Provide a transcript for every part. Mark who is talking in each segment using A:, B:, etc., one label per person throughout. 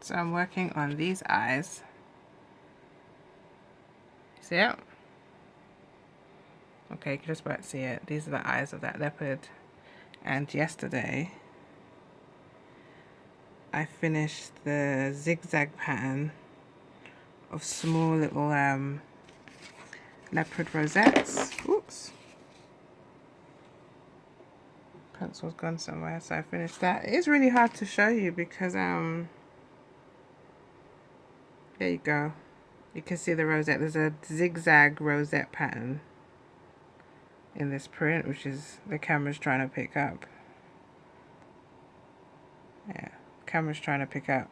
A: So I'm working on these eyes. See it? Okay, you can just about see it. These are the eyes of that leopard. And yesterday, I finished the zigzag pattern of small little leopard rosettes. Oops. Pencil's gone somewhere, so I finished that. It is really hard to show you because there you go. You can see the rosette. There's a zigzag rosette pattern in this print, which is the camera's trying to pick up. Yeah, camera's trying to pick up.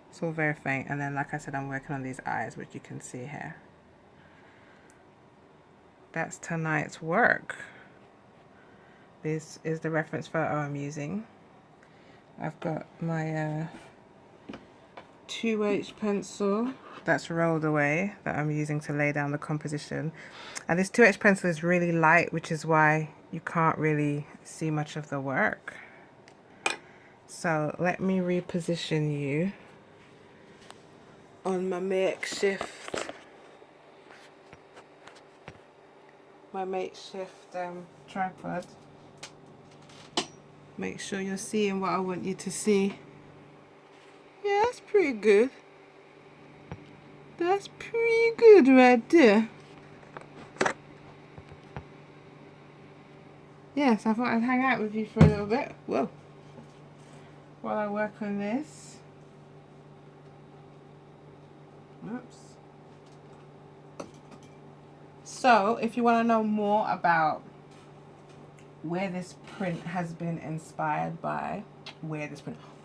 A: It's all very faint. And then, like I said, I'm working on these eyes, which you can see here. That's tonight's work. This is the reference photo I'm using. I've got my 2H pencil that's rolled away that I'm using to lay down the composition. And this 2H pencil is really light, which is why you can't really see much of the work. So let me reposition you on my makeshift tripod. Make sure you're seeing what I want you to see. Yeah, that's pretty good. That's pretty good right there. Yes, I thought I'd hang out with you for a little bit. Whoa. While I work on this. Oops. So, if you want to know more about where this print has been inspired by,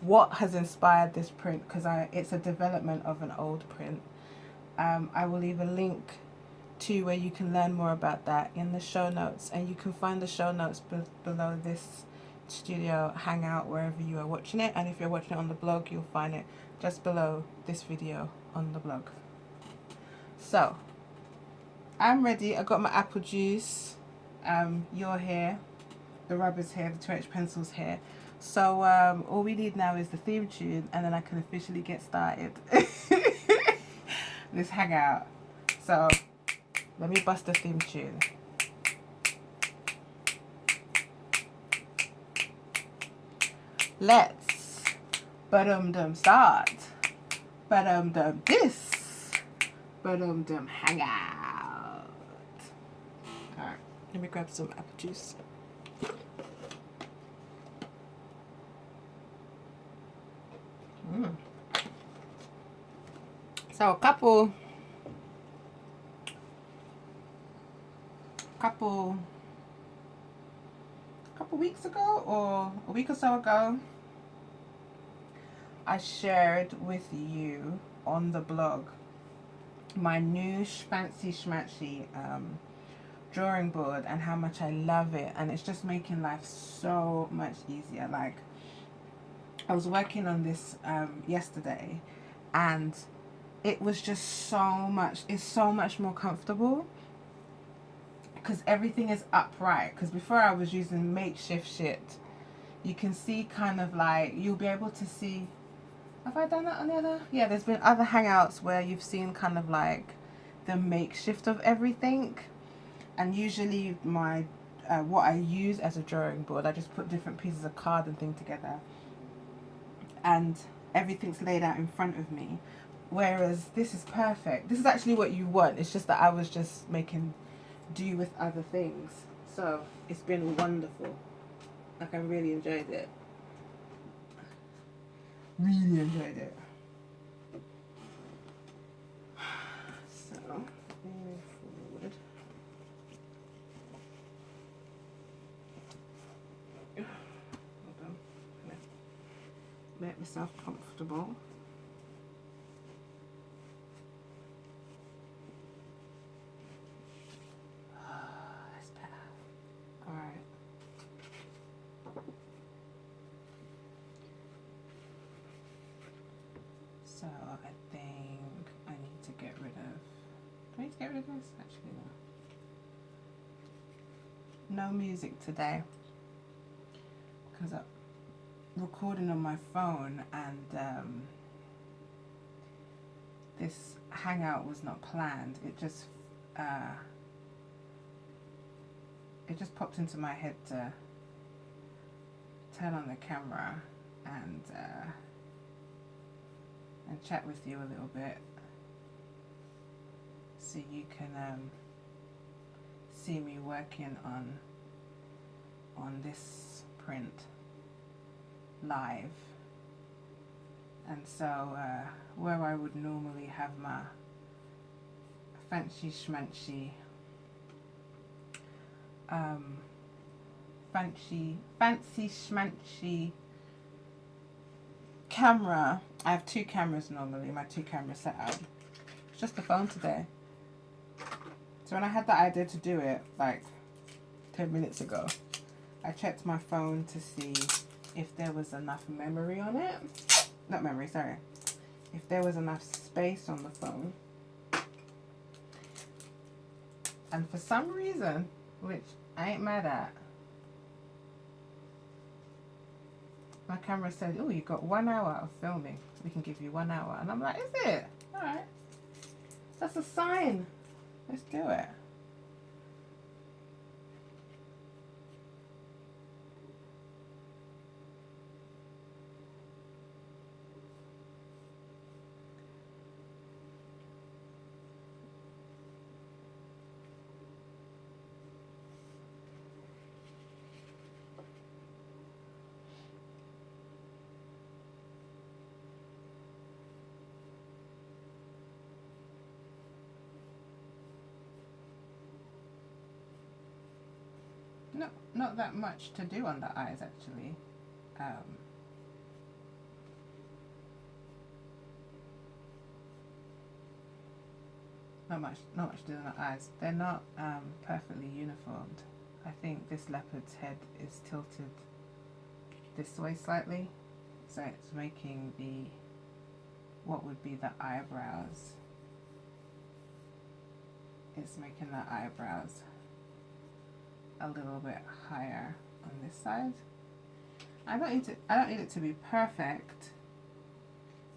A: what has inspired this print, because it's a development of an old print. I will leave a link to where you can learn more about that in the show notes, and you can find the show notes below this studio hangout wherever you are watching it, and if you're watching it on the blog, you'll find it just below this video on the blog. So I'm ready. I got my apple juice, you're here, the rubber's here, the 2H pencil's here. So all we need now is the theme tune, and then I can officially get started this hangout. So let me bust the theme tune. Let's start. This hangout. Alright, let me grab some apple juice. So a couple weeks ago, or a week or so ago, I shared with you on the blog my new fancy schmancy drawing board and how much I love it, and it's just making life so much easier. Like, I was working on this yesterday, and it was just it's so much more comfortable because everything is upright. Because before I was using makeshift shit. You can see kind of like, you'll be able to see, have I done that on the other? Yeah, there's been other hangouts where you've seen kind of like the makeshift of everything. And usually my what I use as a drawing board, I just put different pieces of card and thing together, and everything's laid out in front of me. Whereas this is perfect. This is actually what you want. It's just that I was just making do with other things. So it's been wonderful. Like, I really enjoyed it. Really enjoyed it. So, move forward. Hold on. Make myself comfortable. That's better. Alright. So I think I need to get rid of... Do I need to get rid of this? Actually, no. No music today, because I'm recording on my phone, and this hangout was not planned. It just popped into my head to turn on the camera and chat with you a little bit, so you can see me working on this print live. And so where I would normally have my fancy schmancy fancy schmancy camera, I have two cameras normally, my two camera setup. It's just the phone today. So when I had the idea to do it like 10 minutes ago, I checked my phone to see if there was enough memory on it. Not memory, sorry. If there was enough space on the phone. And for some reason, which I ain't mad at, my camera said, oh, you got 1 hour of filming. We can give you 1 hour. And I'm like, is it? Alright. That's a sign. Let's do it. Not that much to do on the eyes, actually. Not much to do on the eyes. They're not perfectly uniformed. I think this leopard's head is tilted this way slightly, so it's making what would be the eyebrows. It's making the eyebrows a little bit higher on this side. I don't need it to be perfect.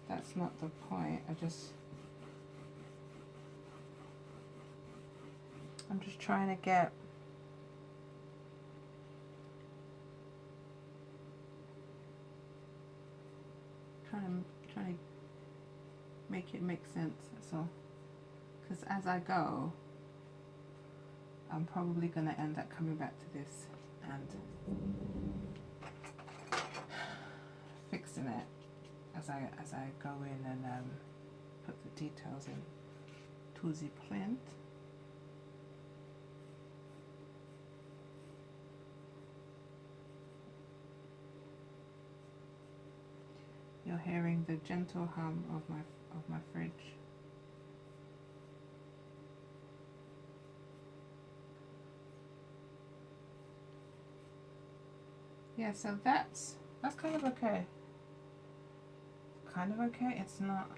A: That's not the point. I'm just trying to get trying to make it make sense, that's all. Because as I go, I'm probably going to end up coming back to this and fixing it as I go in and put the details in to the print. You're hearing the gentle hum of my fridge. Yeah, so that's kind of okay. Kind of okay. It's not.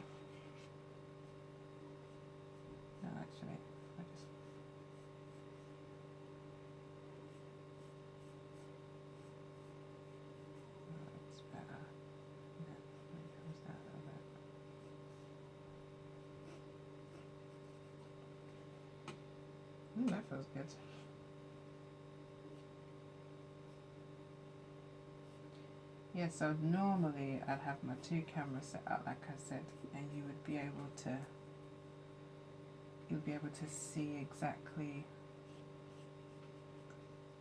A: No, actually, I just. Oh, it's better. Yeah, maybe comes down a little bit. That feels good. Yeah, so normally I'd have my two cameras set up, like I said, and you would be able to see exactly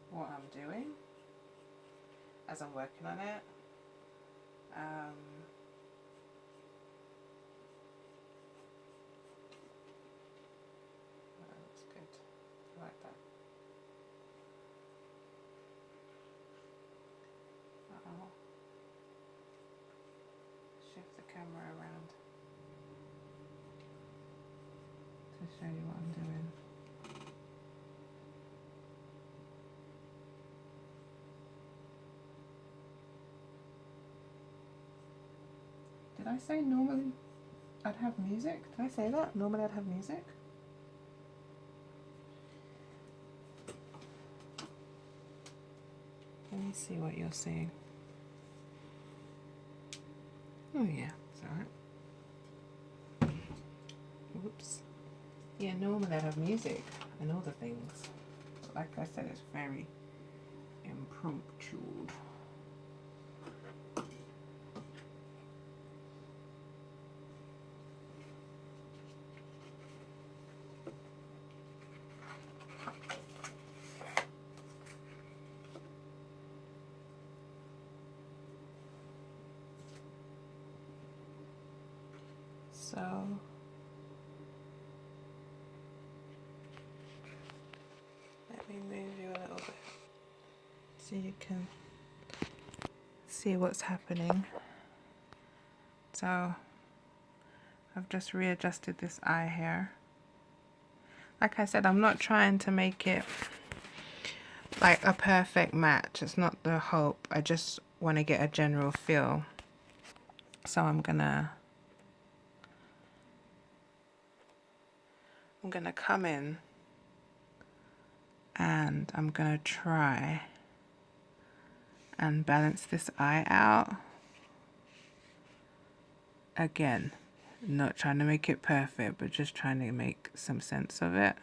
A: what I'm doing as I'm working on it. That looks good. I like that. Shift the camera around to show you what I'm doing. Did I say normally I'd have music? Did I say that? Normally I'd have music? Let me see what you're saying. Oh yeah, it's alright. Whoops. Yeah, normally I have music and all the things. But like I said, it's very impromptu. So let me move you a little bit so you can see what's happening. So I've just readjusted this eye here. Like I said, I'm not trying to make it like a perfect match. It's not the hope. I just want to get a general feel. So I'm gonna come in and I'm gonna try and balance this eye out. Again, not trying to make it perfect, but just trying to make some sense of it.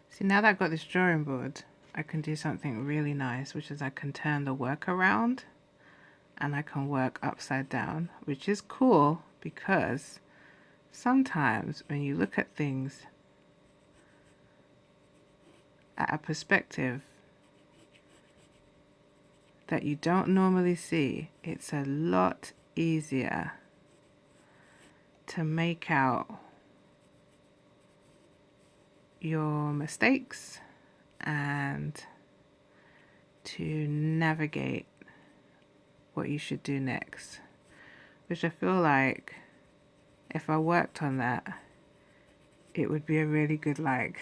A: See, now that I've got this drawing board, I can do something really nice, which is I can turn the work around and I can work upside down, which is cool because sometimes when you look at things at a perspective that you don't normally see, it's a lot easier to make out your mistakes and to navigate what you should do next, which I feel like if I worked on that, it would be a really good it'd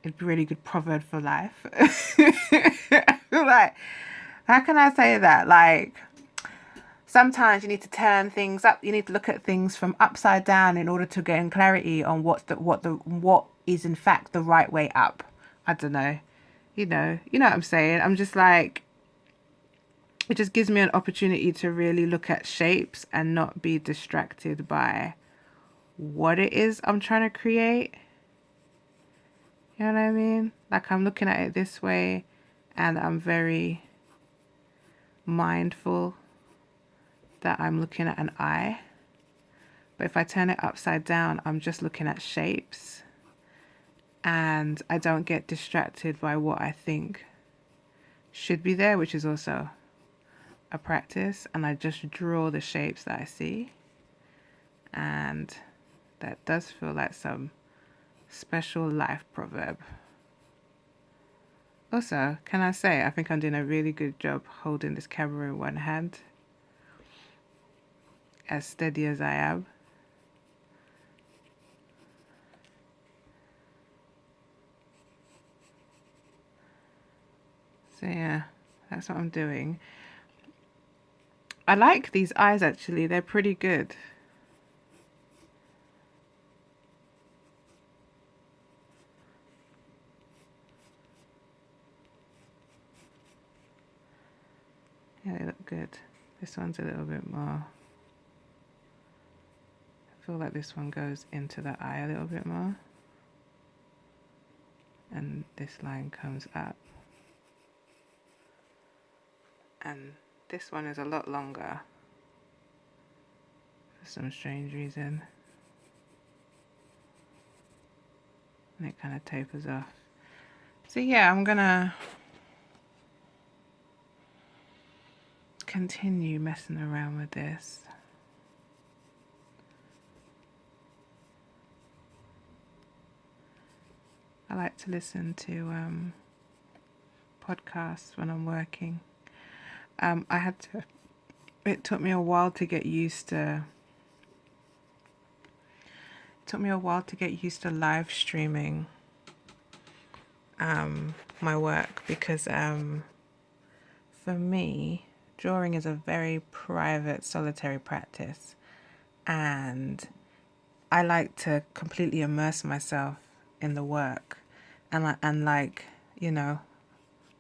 A: be a really good proverb for life. I feel like, how can I say that? Like, sometimes you need to turn things up. You need to look at things from upside down in order to gain clarity on what is in fact the right way up. I don't know. You know what I'm saying? I'm just like, it just gives me an opportunity to really look at shapes and not be distracted by what it is I'm trying to create. You know what I mean? Like, I'm looking at it this way and I'm very mindful that I'm looking at an eye. But if I turn it upside down, I'm just looking at shapes and I don't get distracted by what I think should be there, which is also a practice. And I just draw the shapes that I see. And that does feel like some special life proverb. Also, can I say, I think I'm doing a really good job holding this camera in one hand, as steady as I am. So yeah, that's what I'm doing. I like these eyes actually, they're pretty good. Yeah, they look good. This one's a little bit more, I feel like this one goes into the eye a little bit more. And this line comes up. and this one is a lot longer for some strange reason. And it kind of tapers off. So yeah, I'm gonna continue messing around with this. I like to listen to podcasts when I'm working. It took me a while to get used to live streaming my work, because for me, drawing is a very private, solitary practice, and I like to completely immerse myself in the work, and like, you know,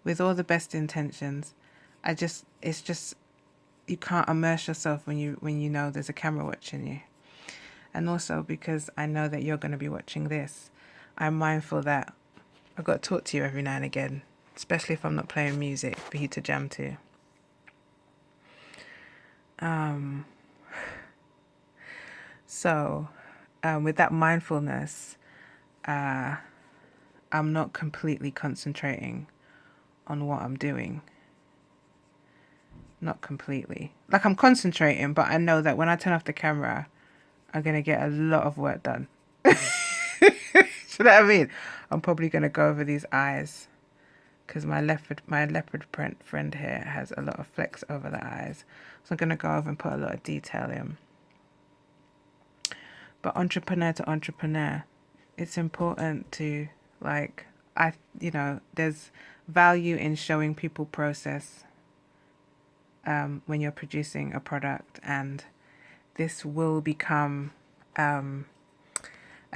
A: with all the best intentions, it's just you can't immerse yourself when you know there's a camera watching you. And also because I know that you're going to be watching this, I'm mindful that I've got to talk to you every now and again, especially if I'm not playing music for you to jam to. So with that mindfulness, I'm not completely concentrating on what I'm doing. Not completely. Like, I'm concentrating, but I know that when I turn off the camera, I'm going to get a lot of work done. You know what I mean? I'm probably going to go over these eyes, because my leopard print friend here has a lot of flecks over the eyes. So I'm going to go over and put a lot of detail in. But entrepreneur to entrepreneur, it's important to, like, there's value in showing people process when you're producing a product, and this will become a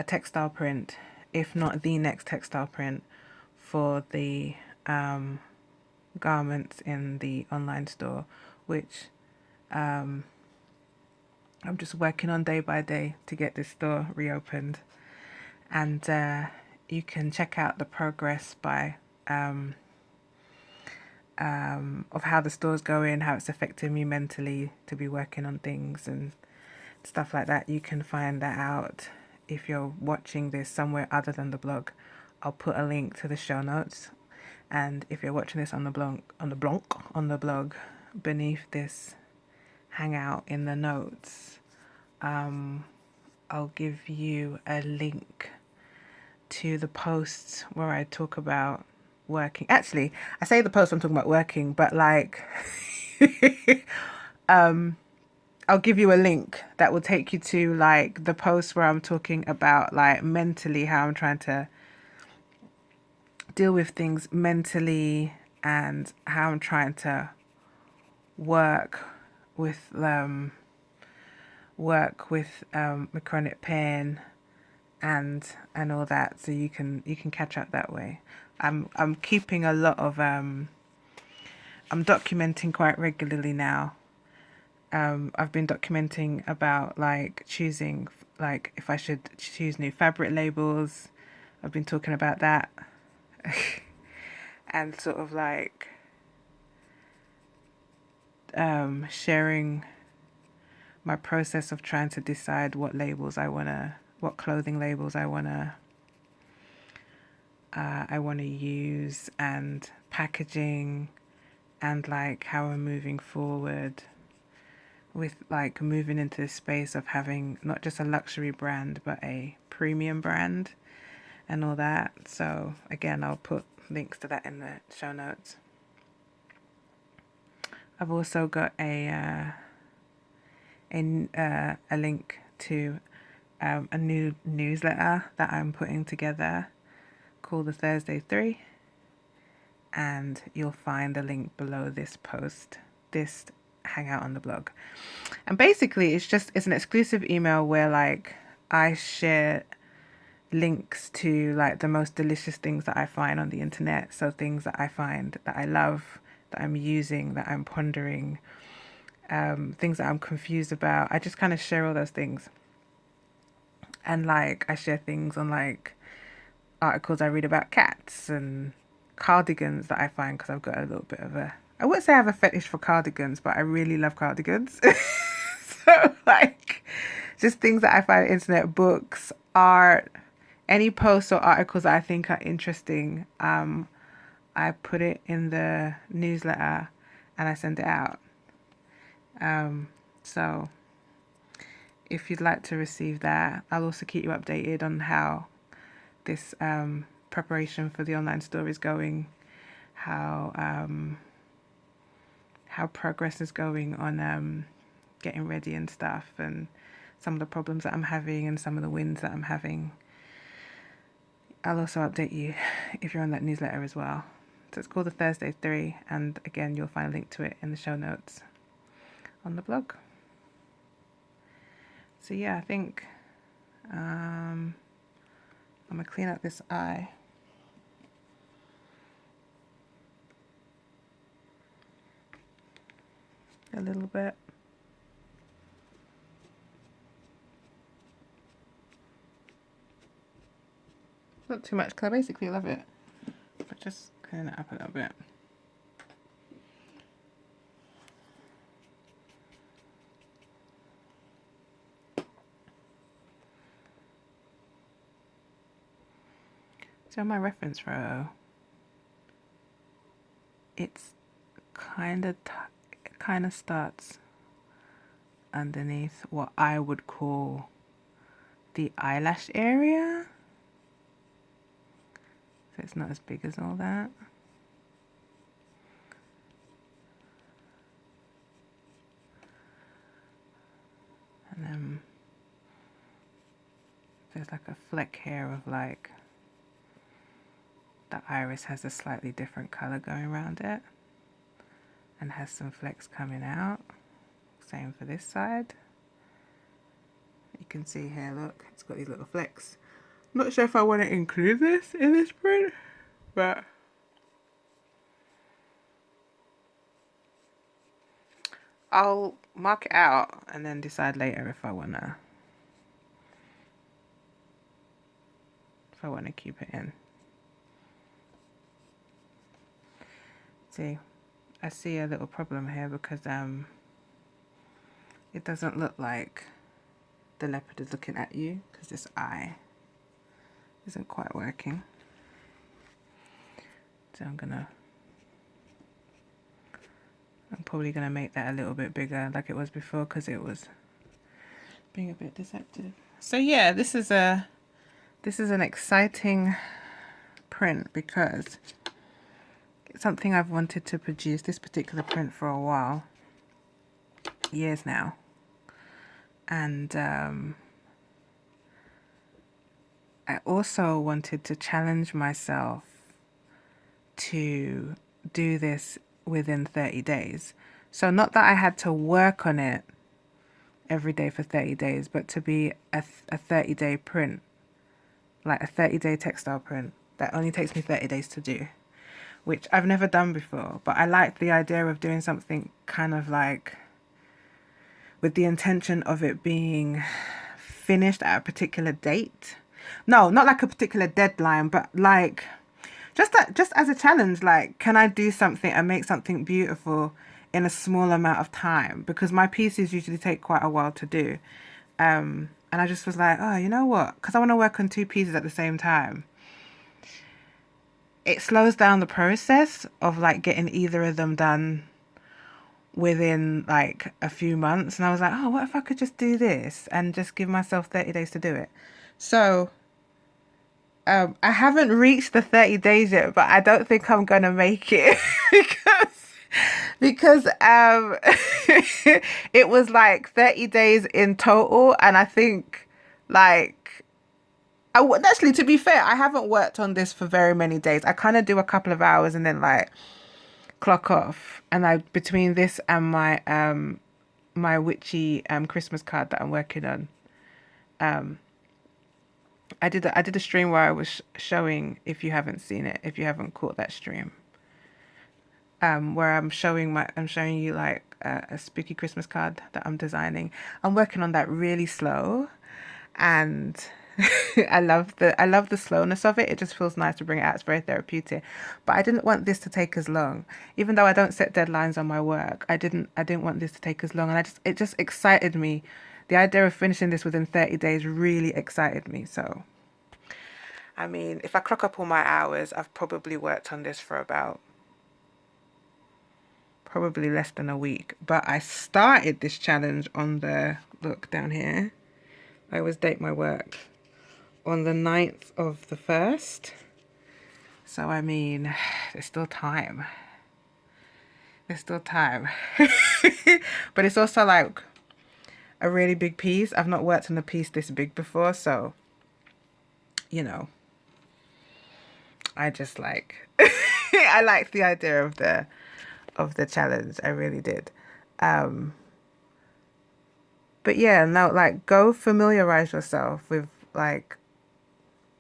A: textile print, if not the next textile print, for the garments in the online store, which I'm just working on day by day to get this store reopened. And you can check out the progress by of how the store's going, how it's affecting me mentally to be working on things and stuff like that. You can find that out if you're watching this somewhere other than the blog. I'll put a link to the show notes, and if you're watching this on the blog beneath this hangout in the notes, I'll give you a link to the posts where I talk about working. Actually, I say the post I'm talking about working, but like I'll give you a link that will take you to like the post where I'm talking about like mentally how I'm trying to deal with things mentally, and how I'm trying to work with my chronic pain and all that, so you can catch up that way. I'm keeping a lot of I'm documenting quite regularly now. I've been documenting about like choosing, like if I should choose new fabric labels. I've been talking about that and sort of like sharing my process of trying to decide what clothing labels I wanna use, and packaging, and like how I'm moving forward with like moving into this space of having not just a luxury brand but a premium brand and all that. So again, I'll put links to that in the show notes. I've also got a link to a new newsletter that I'm putting together called the Thursday 3, and you'll find the link below this post, this hangout on the blog. And basically it's an exclusive email where like I share links to like the most delicious things that I find on the internet. So things that I find that I love, that I'm using, that I'm pondering, things that I'm confused about. I just kind of share all those things. And like I share things on like articles I read about cats and cardigans that I find, because I've got a little bit of a I wouldn't say I have a fetish for cardigans, but I really love cardigans. So like just things that I find on the internet, books, art, any posts or articles that I think are interesting, I put it in the newsletter and I send it out. So if you'd like to receive that, I'll also keep you updated on how this preparation for the online store is going, how progress is going on getting ready and stuff, and some of the problems that I'm having and some of the wins that I'm having. I'll also update you if you're on that newsletter as well. So it's called the Thursday 3, and again, you'll find a link to it in the show notes on the blog. So yeah, I think I'm gonna clean up this eye. A little bit. Not too much, because I basically love it. But just clean it up a little bit. So my reference photo, it's kind of starts underneath what I would call the eyelash area. So it's not as big as all that. And then there's like a fleck here of like the iris has a slightly different color going around it and has some flecks coming out. Same for this side. You can see here, look, it's got these little flecks. Not sure if I want to include this in this print, but I'll mark it out and then decide later if I want to keep it in. See, I see a little problem here because it doesn't look like the leopard is looking at you because this eye isn't quite working. So I'm probably gonna make that a little bit bigger like it was before because it was being a bit deceptive. So yeah, this is an exciting print because it's something I've wanted to produce, this particular print, for a while, years now. And I also wanted to challenge myself to do this within 30 days. So not that I had to work on it every day for 30 days, but to be a 30-day print, like a 30-day textile print that only takes me 30 days to do, which I've never done before. But I liked the idea of doing something kind of like with the intention of it being finished at a particular date. No, not like a particular deadline, but like just as a challenge, like, can I do something and make something beautiful in a small amount of time? Because my pieces usually take quite a while to do. And I just was like, oh, you know what? Because I want to work on 2 pieces at the same time. It slows down the process of like getting either of them done within like a few months. And I was like, oh, what if I could just do this and just give myself 30 days to do it? So I haven't reached the 30 days yet, but I don't think I'm gonna make it because it was like 30 days in total, and I think like actually, to be fair, I haven't worked on this for very many days. I kind of do a couple of hours and then like clock off, and I between this and my my witchy Christmas card that I'm working on, I did a stream where I was showing, if you haven't seen it, if you haven't caught that stream, where I'm showing you like a spooky Christmas card that I'm designing. I'm working on that really slow, and I love the slowness of it. It just feels nice to bring it out. It's very therapeutic. But I didn't want this to take as long. Even though I don't set deadlines on my work, I didn't want this to take as long, and it just excited me. The idea of finishing this within 30 days really excited me. So, I mean, if I clock up all my hours, I've probably worked on this for about probably less than a week. But I started this challenge on the, look down here. I always date my work on the 9th of the 1st. So, I mean, there's still time. There's still time. But it's also like a really big piece. I've not worked on a piece this big before, so, you know, I just like, I liked the idea of the challenge. I really did. But yeah, no, like, go familiarize yourself with like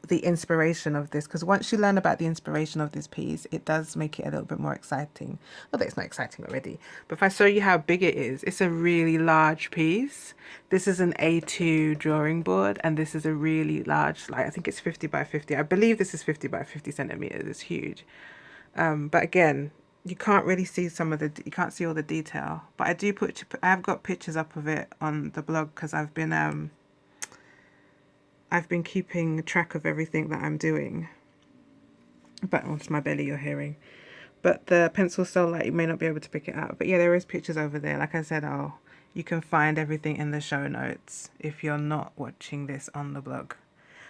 A: the inspiration of this, because once you learn about the inspiration of this piece, it does make it a little bit more exciting. Not that it's not exciting already, but if I show you how big it is, it's a really large piece. This is an A2 drawing board, and this is a really large, like, I think it's 50 by 50. I believe this is 50 by 50 centimeters. It's huge. But again, you can't really see you can't see all the detail, but I've got pictures up of it on the blog, because I've been keeping track of everything that I'm doing. But it's my belly you're hearing. But the pencil's so light you may not be able to pick it out. But yeah, there is pictures over there. Like I said, you can find everything in the show notes if you're not watching this on the blog.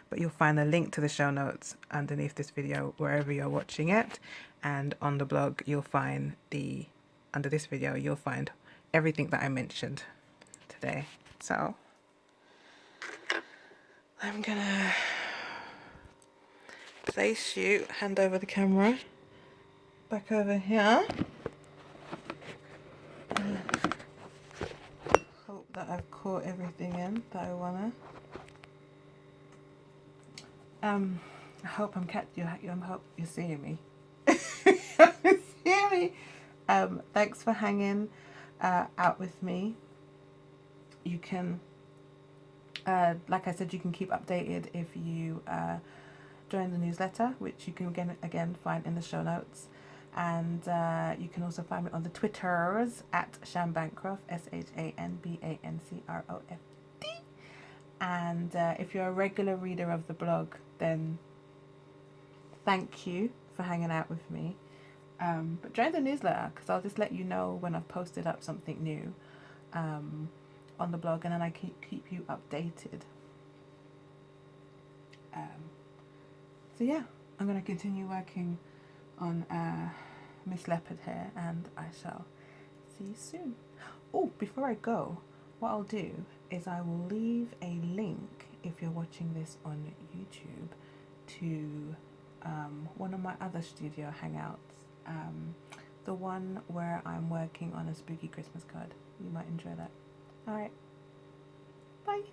A: But you'll find a link to the show notes underneath this video wherever you're watching it. And on the blog, under this video, you'll find everything that I mentioned today. So I'm gonna place you, hand over the camera, back over here. Hope that I've caught everything in that I wanna. I hope I hope you're seeing me. You're seeing me. Thanks for hanging out with me. You can, like I said, you can keep updated if you join the newsletter, which you can again find in the show notes. And you can also find me on the Twitters at Shanbancroft, Shantell'sStudioHangout. And if you're a regular reader of the blog, then thank you for hanging out with me. But join the newsletter, because I'll just let you know when I've posted up something new on the blog, and then I keep you updated. So yeah, I'm going to continue working on Miss Leopard here, and I shall see you soon. Oh, before I go, what I'll do is I will leave a link, if you're watching this on YouTube, to one of my other studio hangouts, the one where I'm working on a spooky Christmas card. You might enjoy that. Alright, bye.